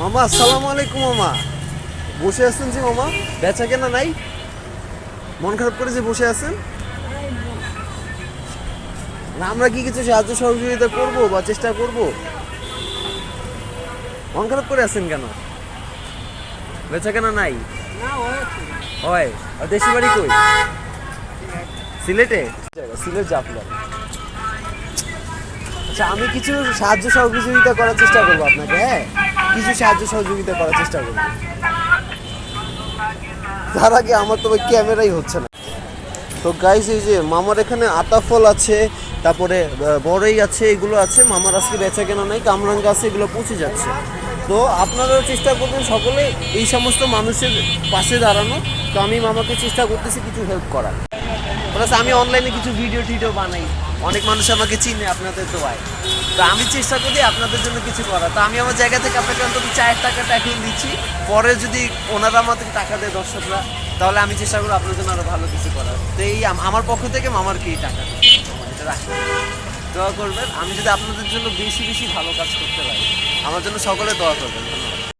মামা আসসালামু আলাইকুম। মামা বসে আছেন যে মামা, বেচা কেনা নাই? মন খারাপ করে যে বসে আছেন? না আমরা কি কিছু সাহায্য সহযোগিতা করব বা চেষ্টা করব? মন খারাপ করে আছেন কেন? বেচা কেনা নাই? হয়। আর দেশি বাড়ি কই? সিলেটে? সিলেট জাফলং। আচ্ছা আমি কিছু সাহায্য সহযোগিতা করার চেষ্টা করবো আপনাকে। হ্যাঁ, কিছু সাহায্য সহযোগিতা করার চেষ্টা করবো। তার আগে আমার তো ক্যামেরাই হচ্ছে না। তো গাইজ এই যে মামার এখানে আতা ফল আছে, তারপরে বড়ই আছে, এগুলো আছে। মামার আজকে বেচা কেনা নাই, কামরাঙ্গা আছে, এগুলো পচে যাচ্ছে। তো আপনারাও চেষ্টা করবেন সকলে এই সমস্ত মানুষের পাশে দাঁড়ানো। তো আমি মামাকে চেষ্টা করতেছি কিছু হেল্প করার। প্লাস আমি অনলাইনে কিছু ভিডিও টিডিও বানাই, অনেক মানুষ আমাকে চিনে আপনাদের দোয়ায়। তো আমি চেষ্টা করি আপনাদের জন্য কিছু করার। তো আমি আমার জায়গা থেকে আপনাকে অন্তত 4 টাকাটা এখন দিচ্ছি। পরে যদি ওনারা আমাদেরকে টাকা দেয় দর্শকরা, তাহলে আমি চেষ্টা করবো আপনার জন্য আরো ভালো কিছু করার। তো এই আমার পক্ষ থেকে মামারকে এই টাকা এটা রাখবেন, দোয়া করবেন। আমি যদি আপনাদের জন্য বেশি বেশি ভালো কাজ করতে পারি, আমার জন্য সকলে দোয়া করবেন। ধন্যবাদ।